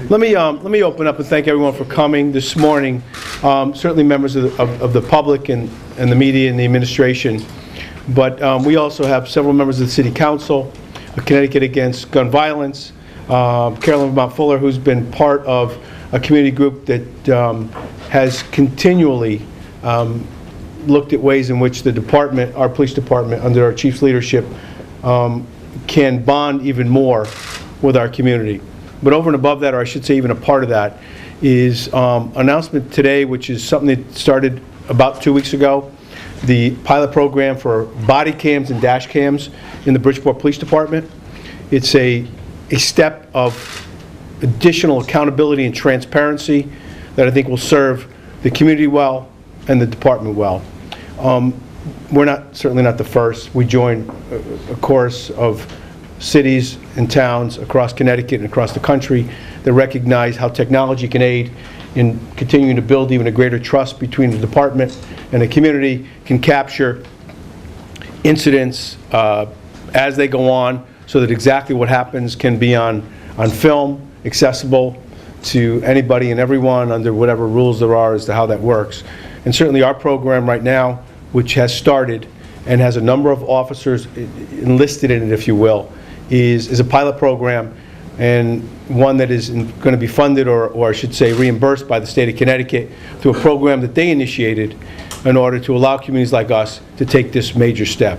Let me open up and thank everyone for coming this morning. Certainly members of the public and the media and the administration. But we also have several members of the City Council, Connecticut Against Gun Violence, Carolyn Vermont Fuller, who's been part of a community group that has continually looked at ways in which the department, our police department, under our chief's leadership, can bond even more with our community. But over and above that, or I should say even a part of that, is announcement today, which is something that started about 2 weeks ago, the pilot program for body cams and dash cams in the Bridgeport Police Department. It's a step of additional accountability and transparency that I think will serve the community well and the department well. We're certainly not the first. We join a chorus of cities and towns across Connecticut and across the country that recognize how technology can aid in continuing to build even a greater trust between the department and the community, can capture incidents as they go on so that exactly what happens can be on film, accessible to anybody and everyone under whatever rules there are as to how that works. And certainly our program right now, which has started and has a number of officers enlisted in it, if you will, is a pilot program, and one that is going to be funded, or I should say reimbursed by the state of Connecticut through a program that they initiated in order to allow communities like us to take this major step.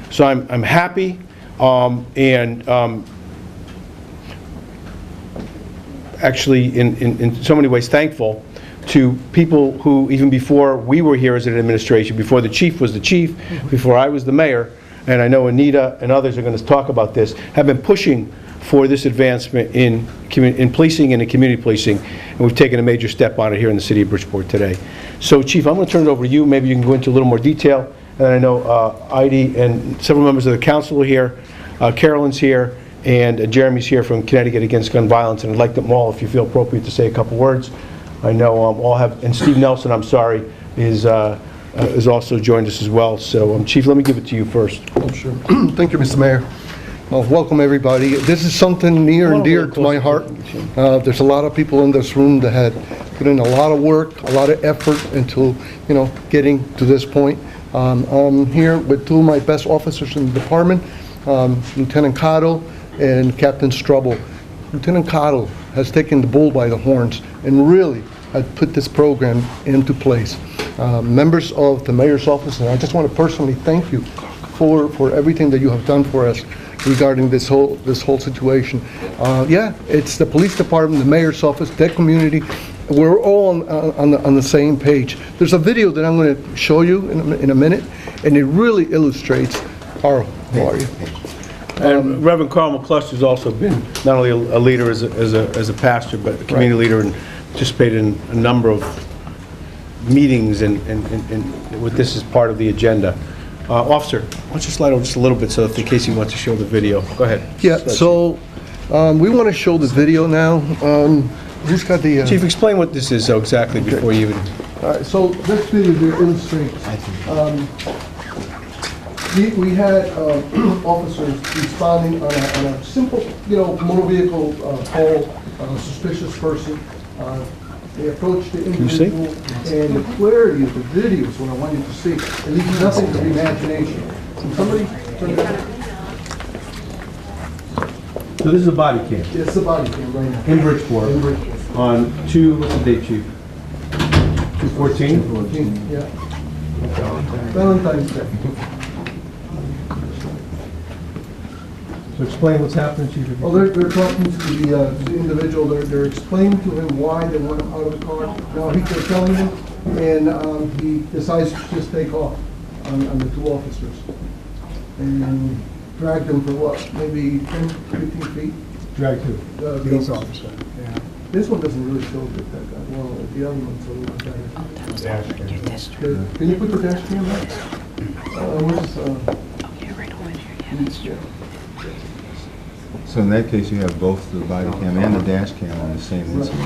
So I'm happy and actually in so many ways thankful to people who, even before we were here as an administration, before the chief was the chief, before I was the mayor, and I know Anita and others are going to talk about this, have been pushing for this advancement in policing and in community policing, and we've taken a major step on it here in the city of Bridgeport today. So, Chief, I'm going to turn it over to you. Maybe you can go into a little more detail. And I know Heidi and several members of the council are here, Carolyn's here, and Jeremy's here from Connecticut Against Gun Violence, and I'd like them all, if you feel appropriate, to say a couple words. I know all have, and Steve Nelson, I'm sorry, is also joined us as well. So, Chief, let me give it to you first. Oh, sure. Thank you, Mr. Mayor. Well, welcome, everybody. This is something near and dear to my heart. There's a lot of people in this room that had put in a lot of work, a lot of effort into, getting to this point. I'm here with two of my best officers in the department, Lieutenant Cottle and Captain Strubble. Lieutenant Cottle has taken the bull by the horns and really had put this program into place. Members of the mayor's office, and I just want to personally thank you for everything that you have done for us regarding this whole situation. Yeah, it's the police department, the mayor's office, that community. We're all on the same page. There's a video that I'm going to show you in a minute, and it really illustrates. Carl, how are you? And Reverend Carl McCluster has also been not only a leader as a pastor, but a community leader, and participated in a number of meetings and with this as part of the agenda. Officer, why don't you slide over just a little bit so in case you want to show the video. Go ahead. Yeah, so we want to show the video now. Who's got the... Chief, explain what this is exactly before you even... All right, so this video here illustrates. We had officers responding on a simple, motor vehicle call, suspicious person. They approached the individual, and the clarity of the video is what I want you to see. It leaves nothing to the imagination. Can somebody turn it on? So this is a body cam. It's the body cam right now. In Bridgeport. In Bridgeport. On what's the date, Chief? 2/14? 2/14, yeah. Valentine's Day. So explain what's happening, Chief. Well, they're talking to the individual. They're explaining to him why they want him out of the car. Now they're telling him, and he decides to just take off on the two officers and drag them for what? Maybe 10, 15 feet. Drag who? The officer. Yeah. This one doesn't really show that well. The other one's a little better. Dash cam. Can you put the dash cam up? Where's? Okay, right over here. Yeah, that's true. So in that case, you have both the body cam and the dash cam on the same incident.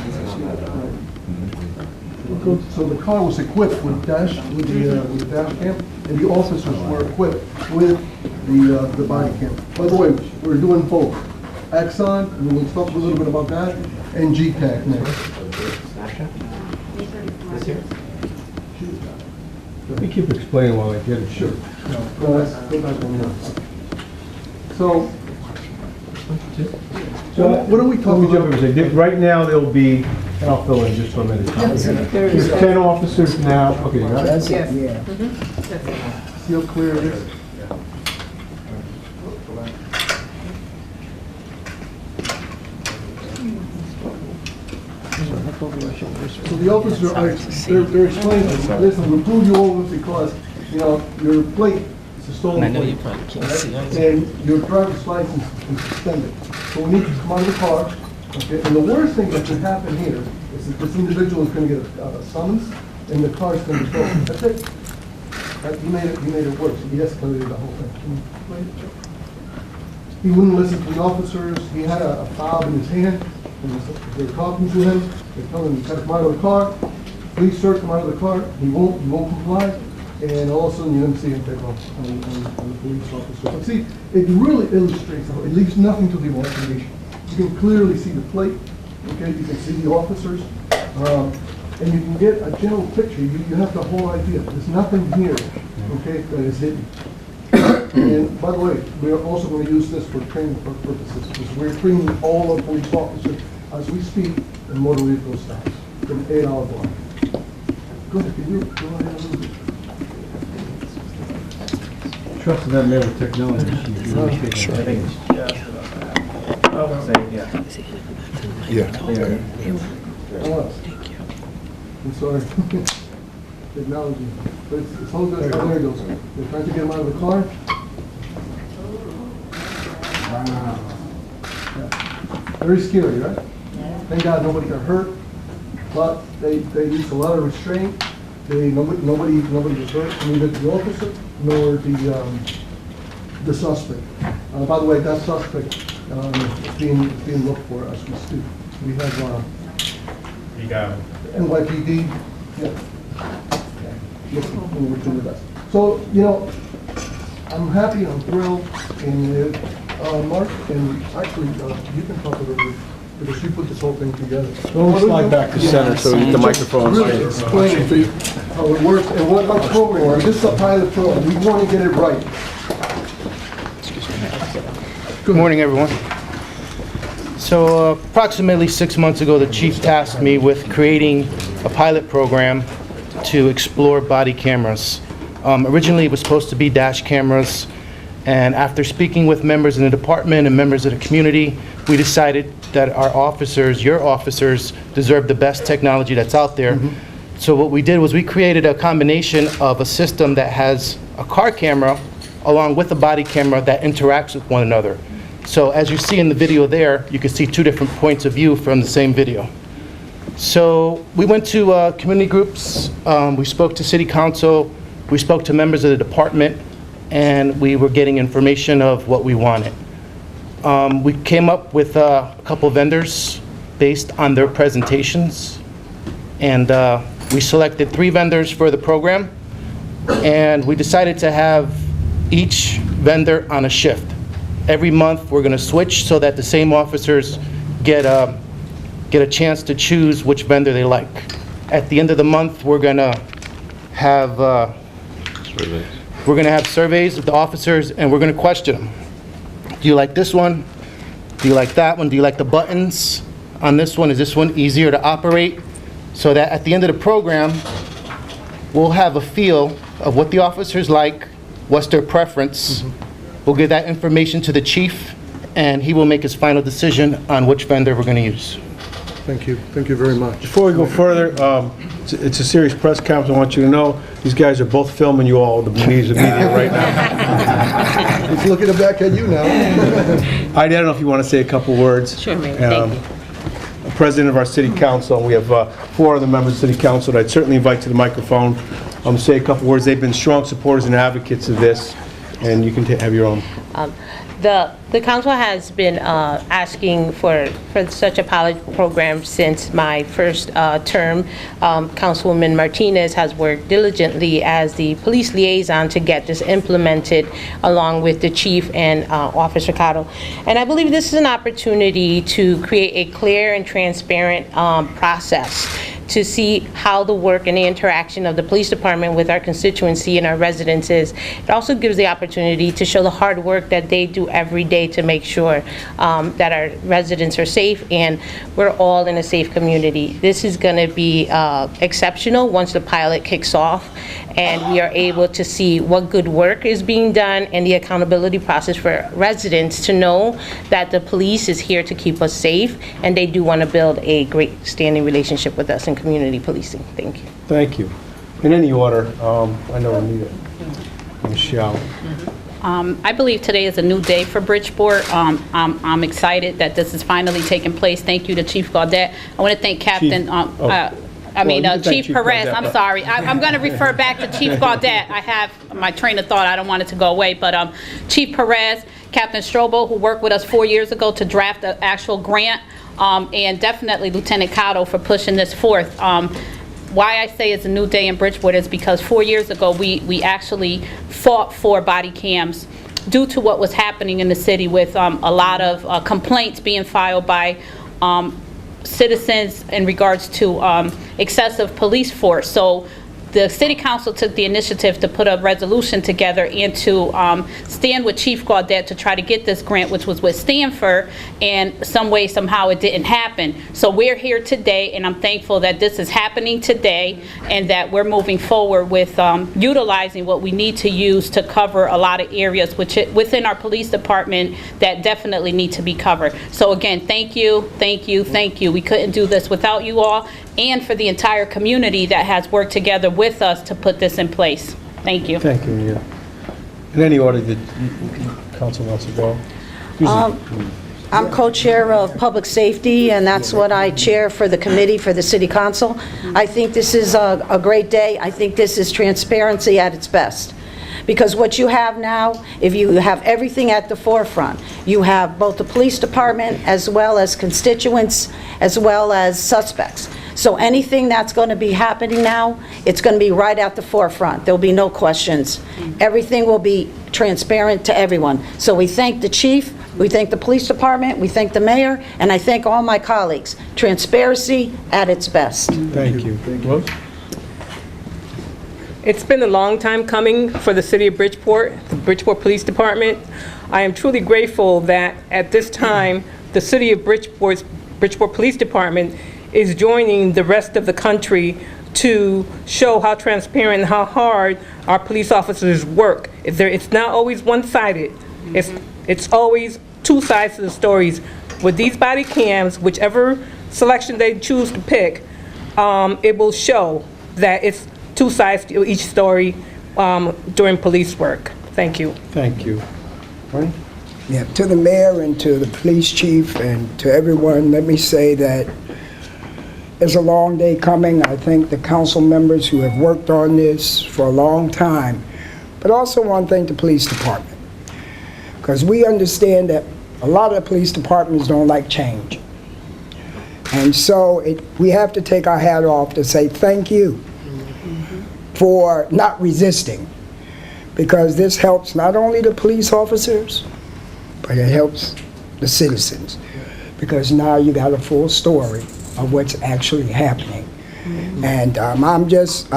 So the car was equipped with the dash cam, and the officers were equipped with the body cam. By the way, we're doing both. Axon, and we'll talk a little bit about that, and GTAC next. Let me keep explaining while I get it. Sure. No, that's, go back one more. So, what are we talking about? Right now, there'll be, and I'll fill in just for a minute. There's 10 officers now. Okay, you got it? Yes. See how clear it is? So the officers they're explaining, listen, we pulled you over because, you know, your plate is a stolen And I know you plate. probably can't see us. And your driver's license is suspended. So we need you to come out of the car, okay? And the worst thing that could happen here is that this individual is gonna get a summons, and the car's gonna be towed. That's it. You made it worse. He escalated the whole thing. He wouldn't listen to the officers. He had a fob in his hand. They're talking to him. They're telling him to come out of the car. Please, sir, come out of the car. He won't comply. And all of a sudden, you're going to see him take off on the police officer. But see, it really illustrates, it leaves nothing to the imagination. You can clearly see the plate, okay? You can see the officers. And you can get a general picture. You have the whole idea. There's nothing here, okay, that is hidden. And by the way, we are also going to use this for training purposes, because we're training all our police officers as we speak in motor vehicle stops, for an 8-hour block. Go ahead, can you go ahead a little bit? Trust in that man with technology. Sure. I'm sorry. Technology. But it's all good. There it goes. They're trying to get him out of the car. Wow. Yeah. Very scary, right? Thank God nobody got hurt, but they used a lot of restraint. Nobody was hurt, neither the officer nor the suspect. By the way, that suspect is being looked for as we speak. We have You got it. NYPD. Yeah. Listen, we're doing the best. So, you know, I'm happy, I'm thrilled, and Mark, and actually, you can talk a little bit, because you put this whole thing together. Don't slide back to center so the microphone's Really explain to you how it works and what our program is. This is a pilot program. We want to get it right. Good morning, everyone. So approximately 6 months ago, the chief tasked me with creating a pilot program to explore body cameras. Originally, it was supposed to be dash cameras, and after speaking with members in the department and members of the community, we decided that our officers, your officers, deserve the best technology that's out there. So what we did was we created a combination of a system that has a car camera along with a body camera that interacts with one another. So as you see in the video there, you can see two different points of view from the same video. So we went to community groups, we spoke to city council, we spoke to members of the department, and we were getting information of what we wanted. We came up with a couple vendors based on their presentations, and we selected 3 vendors for the program, and we decided to have each vendor on a shift. Every month, we're going to switch so that the same officers get a chance to choose which vendor they like. At the end of the month, we're going to have surveys of the officers, and we're going to question them. Do you like this one? Do you like that one? Do you like the buttons on this one? Is this one easier to operate? So that at the end of the program, we'll have a feel of what the officers like, what's their preference. We'll give that information to the chief, and he will make his final decision on which vendor we're going to use. Thank you. Thank you very much. Before we go further, it's a serious press conference. I want you to know, these guys are both filming you all, the media right now. He's looking back at you now. Heidi, I don't know if you want to say a couple words. Sure, Mayor. Thank you. President of our city council, and we have 4 other members of the city council that I'd certainly invite to the microphone, say a couple words. They've been strong supporters and advocates of this, and you can have your own. The council has been asking for such a pilot program since my first term. Councilwoman Martinez has worked diligently as the police liaison to get this implemented, along with the chief and Officer Cotto. And I believe this is an opportunity to create a clear and transparent process to see how the work and the interaction of the police department with our constituency and our residents is. It also gives the opportunity to show the hard work that they do every day to make sure that our residents are safe and we're all in a safe community. This is going to be exceptional once the pilot kicks off and we are able to see what good work is being done and the accountability process for residents to know that the police is here to keep us safe and they do want to build a great standing relationship with us in community policing. Thank you. Thank you. In any order, I know Anita, Michelle. I believe today is a new day for Bridgeport. I'm excited that this is finally taking place. Thank you to Chief Gaudette. I want to thank Captain, Chief Perez. I'm sorry. I'm going to refer back to Chief Gaudette. I have my train of thought. I don't want it to go away. But Chief Perez, Captain Strobel, who worked with us 4 years ago to draft the actual grant, and definitely Lieutenant Cotto for pushing this forth. Why I say it's a new day in Bridgeport is because 4 years ago we actually fought for body cams due to what was happening in the city with a lot of complaints being filed by citizens in regards to excessive police force. So the City Council took the initiative to put a resolution together and to stand with Chief Gaudette to try to get this grant, which was with Stanford, and some way, somehow it didn't happen. So we're here today, and I'm thankful that this is happening today and that we're moving forward with utilizing what we need to use to cover a lot of areas within our police department that definitely need to be covered. So again, thank you, thank you, thank you. We couldn't do this without you all, and for the entire community that has worked together with us to put this in place. Thank you. Thank you, Anita. In any order that council wants to go. I'm co-chair of Public Safety, and that's what I chair for the committee for the City Council. I think this is a great day. I think this is transparency at its best. Because what you have now, if you have everything at the forefront, you have both the police department as well as constituents, as well as suspects. So anything that's going to be happening now, it's going to be right at the forefront. There'll be no questions. Everything will be transparent to everyone. So we thank the chief, we thank the police department, we thank the mayor, and I thank all my colleagues. Transparency at its best. Thank you. Rose? It's been a long time coming for the City of Bridgeport, the Bridgeport Police Department. I am truly grateful that at this time, the City of Bridgeport Police Department is joining the rest of the country to show how transparent and how hard our police officers work. It's not always one-sided. It's always two sides to the stories. With these body cams, whichever selection they choose to pick, it will show that it's two sides to each story during police work. Thank you. Thank you. Right? Yeah, to the mayor and to the police chief and to everyone, let me say that it's a long day coming. I thank the council members who have worked on this for a long time, but also want to thank the police department, because we understand that a lot of the police departments don't like change. And so we have to take our hat off to say thank you for not resisting, because this helps not only the police officers, but it helps the citizens, because now you got a full story of what's actually happening. And I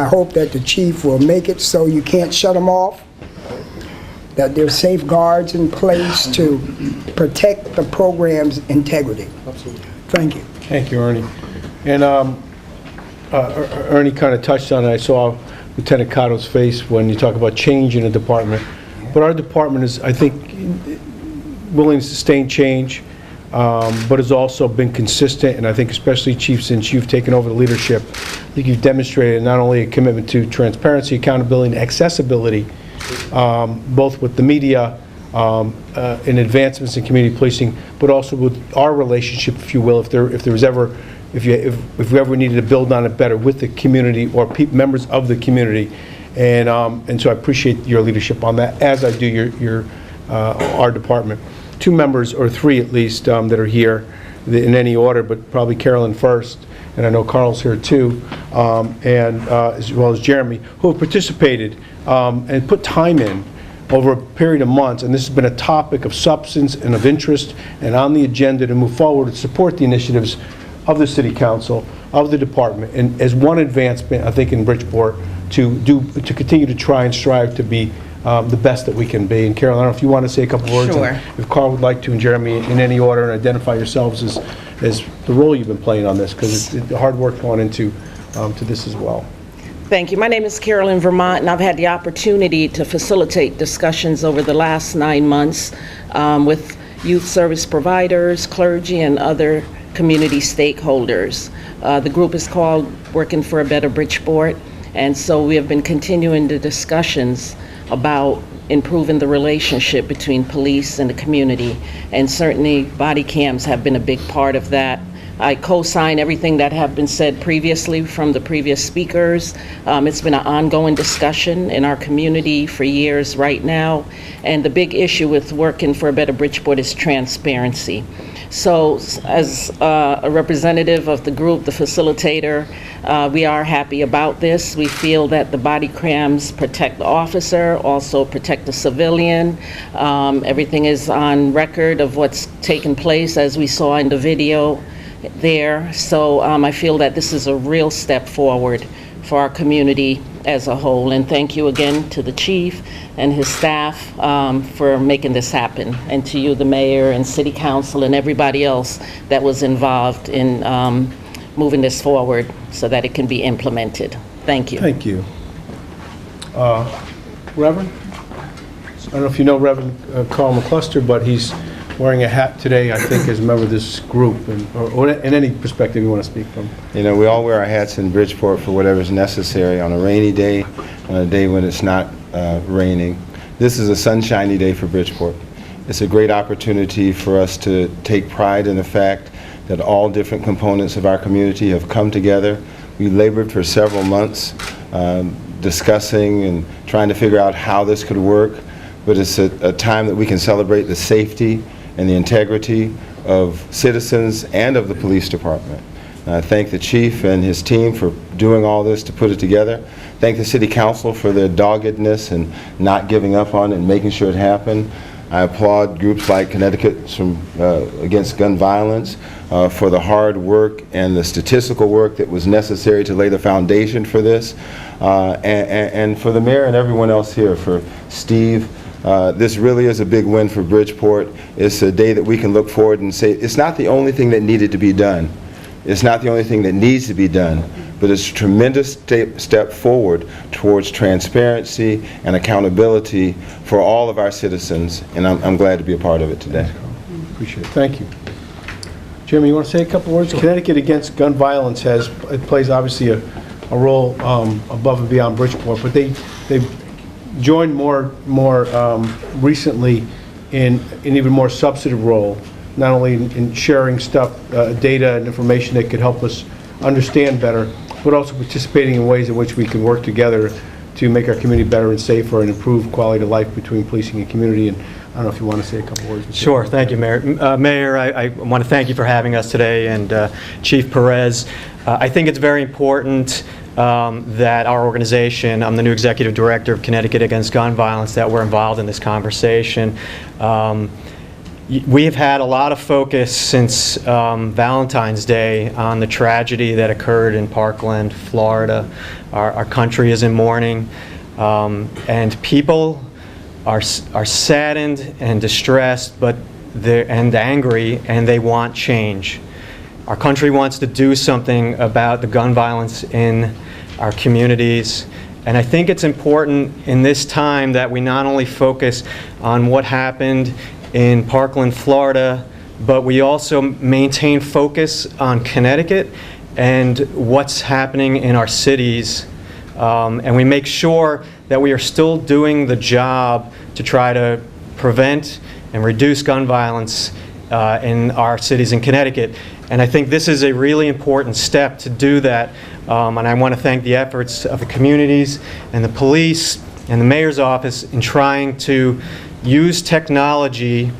hope that the chief will make it so you can't shut them off, that there's safeguards in place to protect the program's integrity. Absolutely. Thank you. Thank you, Ernie. And Ernie kind of touched on it. I saw Lieutenant Cotto's face when you talk about change in a department. But our department is, I think, willing to sustain change, but has also been consistent, and I think especially, Chief, since you've taken over the leadership, I think you've demonstrated not only a commitment to transparency, accountability, and accessibility, both with the media, in advancements in community policing, but also with our relationship, if you will, if we ever needed to build on it better with the community or members of the community. And so I appreciate your leadership on that, as I do your our department. 2 members, or 3 at least, that are here in any order, but probably Carolyn first, and I know Carl's here too, and as well as Jeremy, who have participated and put time in over a period of months, and this has been a topic of substance and of interest and on the agenda to move forward and support the initiatives of the City Council, of the department, and as one advancement, I think, in Bridgeport to continue to try and strive to be the best that we can be. And Carol, I don't know if you want to say a couple words. Sure. And if Carl would like to, and Jeremy, in any order, and identify yourselves as the role you've been playing on this, because it's hard work going into to this as well. Thank you. My name is Carolyn Vermont, and I've had the opportunity to facilitate discussions over the last 9 months with youth service providers, clergy, and other community stakeholders. The group is called Working for a Better Bridgeport, and so we have been continuing the discussions about improving the relationship between police and the community, and certainly body cams have been a big part of that. I co-sign everything that have been said previously from the previous speakers. It's been an ongoing discussion in our community for years right now, and the big issue with Working for a Better Bridgeport is transparency. So as a representative of the group, the facilitator, we are happy about this. We feel that the body cams protect the officer, also protect the civilian. Everything is on record of what's taken place, as we saw in the video there. So I feel that this is a real step forward for our community as a whole. And thank you again to the chief and his staff for making this happen, and to you, the mayor and city council, and everybody else that was involved in moving this forward so that it can be implemented. Thank you. Thank you. Reverend? I don't know if you know Reverend Carl McCluster, but he's wearing a hat today, I think, as a member of this group, or in any perspective you want to speak from. You know, we all wear our hats in Bridgeport for whatever's necessary on a rainy day, on a day when it's not raining. This is a sunshiny day for Bridgeport. It's a great opportunity for us to take pride in the fact that all different components of our community have come together. We labored for several months discussing and trying to figure out how this could work, but it's a time that we can celebrate the safety and the integrity of citizens and of the police department. I thank the chief and his team for doing all this to put it together. Thank the city council for their doggedness and not giving up on it and making sure it happened. I applaud groups like Connecticut Against Gun Violence for the hard work and the statistical work that was necessary to lay the foundation for this, and for the mayor and everyone else here, for Steve. This really is a big win for Bridgeport. It's a day that we can look forward and say, it's not the only thing that needed to be done. It's not the only thing that needs to be done, but it's a tremendous step forward towards transparency and accountability for all of our citizens, and I'm glad to be a part of it today. Appreciate it. Thank you. Jeremy, you want to say a couple words? Connecticut Against Gun Violence plays obviously a role above and beyond Bridgeport, but they've joined more recently in an even more substantive role, not only in sharing stuff, data and information that could help us understand better, but also participating in ways in which we can work together to make our community better and safer and improve quality of life between policing and community. And I don't know if you want to say a couple words. Sure. Thank you, Mayor. Mayor, I want to thank you for having us today, and Chief Perez. I think it's very important that our organization, I'm the new executive director of Connecticut Against Gun Violence, that we're involved in this conversation. We have had a lot of focus since Valentine's Day on the tragedy that occurred in Parkland, Florida. Our country is in mourning, and people are saddened and distressed, and angry, and they want change. Our country wants to do something about the gun violence in our communities, and I think it's important in this time that we not only focus on what happened in Parkland, Florida, but we also maintain focus on Connecticut and what's happening in our cities, and we make sure that we are still doing the job to try to prevent and reduce gun violence in our cities in Connecticut. And I think this is a really important step to do that, and I want to thank the efforts of the communities and the police and the mayor's office in trying to use technology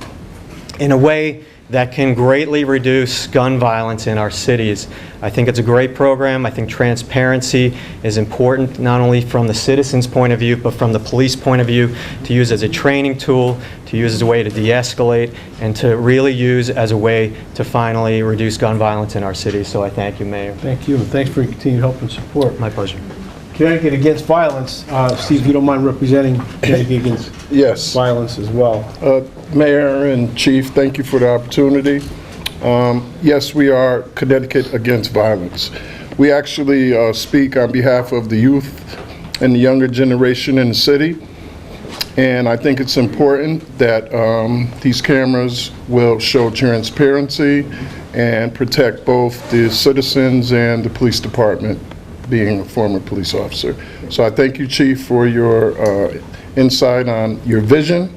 in a way that can greatly reduce gun violence in our cities. I think it's a great program. I think transparency is important, not only from the citizens' point of view, but from the police point of view, to use as a training tool, to use as a way to de-escalate, and to really use as a way to finally reduce gun violence in our cities. So I thank you, Mayor. Thank you, and thanks for your continued help and support. My pleasure. Connecticut Against Violence, Steve, if you don't mind representing Connecticut Against Yes. Violence as well. Mayor and Chief, thank you for the opportunity. Yes, we are Connecticut Against Violence. We actually speak on behalf of the youth and the younger generation in the city. And I think it's important that these cameras will show transparency and protect both the citizens and the police department, being a former police officer. So I thank you, Chief, for your insight on your vision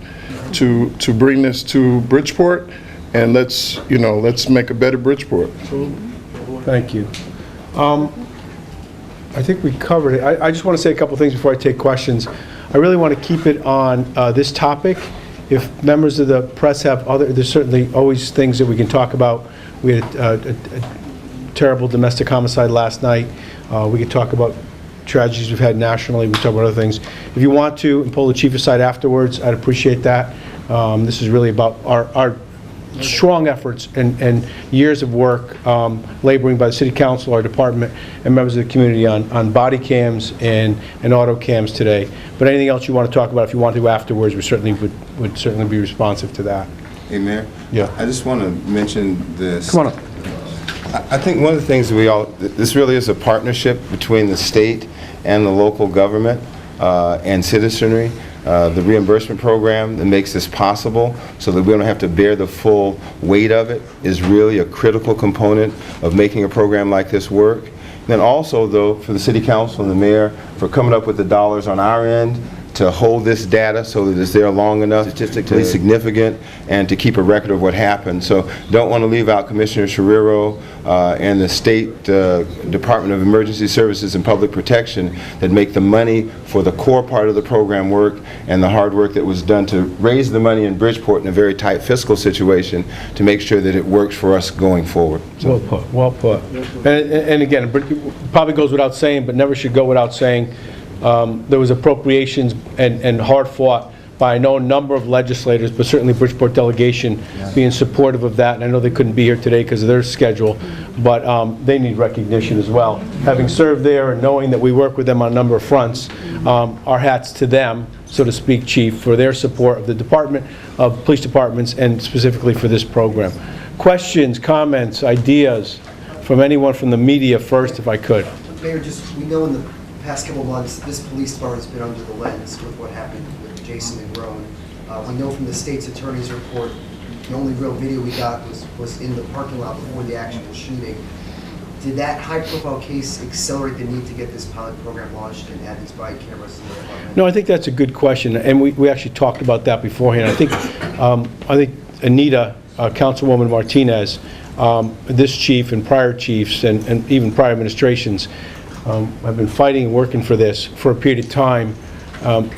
to bring this to Bridgeport, and let's make a better Bridgeport. Thank you. I think we covered it. I just want to say a couple things before I take questions. I really want to keep it on this topic. If members of the press have there's certainly always things that we can talk about. We had a terrible domestic homicide last night. We could talk about tragedies we've had nationally. We can talk about other things. If you want to, and pull the chief aside afterwards, I'd appreciate that. This is really about our strong efforts and years of work laboring by the City Council, our department, and members of the community on body cams and auto cams today. But anything else you want to talk about, if you want to afterwards, we certainly would certainly be responsive to that. Hey, Mayor? Yeah. I just want to mention this. Come on up. I think one of the things this really is a partnership between the state and the local government and citizenry. The reimbursement program that makes this possible so that we don't have to bear the full weight of it is really a critical component of making a program like this work. And then also, though, for the City Council and the Mayor for coming up with the dollars on our end to hold this data so that it's there long enough, statistically significant, and to keep a record of what happened. So don't want to leave out Commissioner Sherriro and the State Department of Emergency Services and Public Protection that make the money for the core part of the program work and the hard work that was done to raise the money in Bridgeport in a very tight fiscal situation to make sure that it works for us going forward. So. Well put, well put. And again, it probably goes without saying, but never should go without saying, there was appropriations and hard fought by I know a number of legislators, but certainly Bridgeport delegation being supportive of that. And I know they couldn't be here today because of their schedule, but they need recognition as well. Having served there and knowing that we work with them on a number of fronts, our hats to them, so to speak, Chief, for their support of the department, of police departments, and specifically for this program. Questions, comments, ideas from anyone from the media first, if I could. Mayor, we know in the past couple months, this police department's been under the lens with what happened with Jason and Roan. We know from the state's attorney's report, the only real video we got was in the parking lot before the actual shooting. Did that high-profile case accelerate the need to get this pilot program launched and add these body cameras in the department? No, I think that's a good question, and we actually talked about that beforehand. I think Anita, Councilwoman Martinez, this chief and prior chiefs and even prior administrations have been fighting and working for this for a period of time,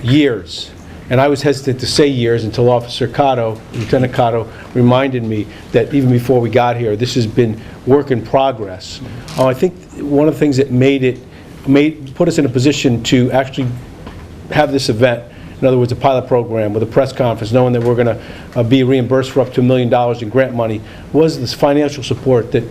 years. And I was hesitant to say years until Officer Cotto, Lieutenant Cotto, reminded me that even before we got here, this has been work in progress. I think one of the things that put us in a position to actually have this event, in other words, a pilot program with a press conference, knowing that we're going to be reimbursed for up to $1 million in grant money, was this financial support that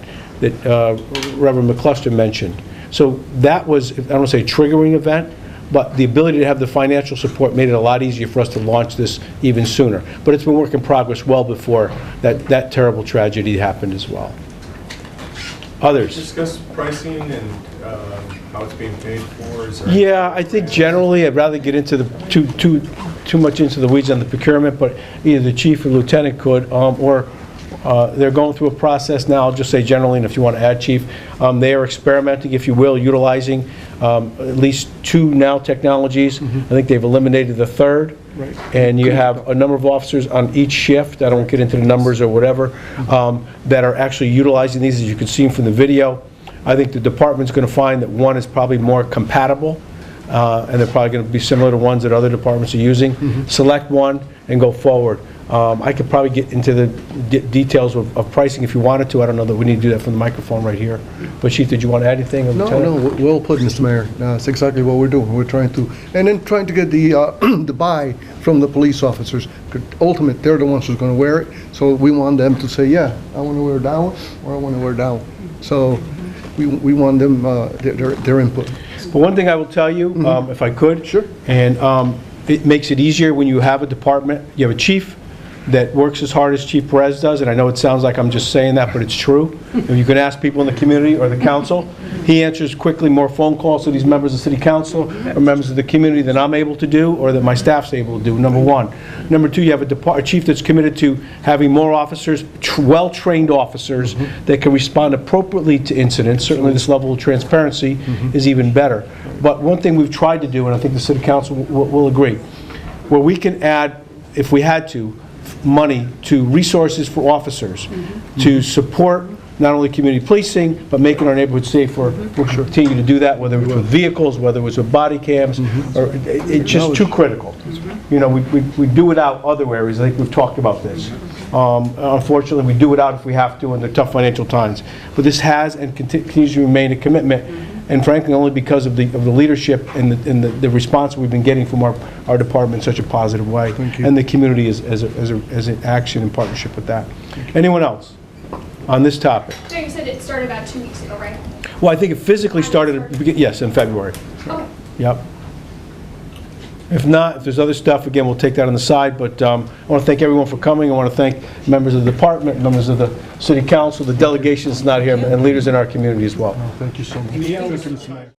Reverend McCluster mentioned. So that was, I don't want to say a triggering event, but the ability to have the financial support made it a lot easier for us to launch this even sooner. But it's been work in progress well before that terrible tragedy happened as well. Others? Discuss pricing and how it's being paid for. Yeah, I think generally I'd rather get into too much into the weeds on the procurement, but either the chief or lieutenant could, or they're going through a process now. I'll just say generally, and if you want to add, Chief, they are experimenting, if you will, utilizing at least 2 now technologies. I think they've eliminated the third. Right. And you have a number of officers on each shift, I don't get into the numbers or whatever, that are actually utilizing these, as you can see from the video. I think the department's going to find that one is probably more compatible and they're probably going to be similar to ones that other departments are using. Select one and go forward. I could probably get into the details of pricing if you wanted to. I don't know that we need to do that from the microphone right here. But Chief, did you want to add anything? No, well put, Mr. Mayor. That's exactly what we're doing. We're trying to, and then trying to get the the buy from the police officers. Ultimately, they're the ones who's going to wear it, so we want them to say, yeah, I want to wear that one, or I want to wear that one. So we want them, their input. But one thing I will tell you, if I could. Sure. And it makes it easier when you have a department, you have a chief that works as hard as Chief Perez does, and I know it sounds like I'm just saying that, but it's true. If you can ask people in the community or the council, he answers quickly more phone calls to these members of city council or members of the community than I'm able to do or that my staff's able to do, number one. Number two, you have a chief that's committed to having more officers, well-trained officers that can respond appropriately to incidents. Certainly this level of transparency is even better. But one thing we've tried to do, and I think the city council will agree, where we can add, if we had to, money to resources for officers to support not only community policing, but making our neighborhood safer. We'll continue to do that, whether it's with vehicles, whether it's with body cams, or it's just too critical. You know, we do without other areas. I think we've talked about this. Unfortunately, we do without if we have to in the tough financial times. But this has and continues to remain a commitment, and frankly, only because of the leadership and the response we've been getting from our department in such a positive way, and the community as an action in partnership with that. Anyone else on this topic? So you said it started about 2 weeks ago, right? Well, I think it physically started, yes, in February. Okay. Yep. If not, if there's other stuff, again, we'll take that on the side, but I want to thank everyone for coming. I want to thank members of the department, members of the city council, the delegation that's not here, and leaders in our community as well. Thank you so much.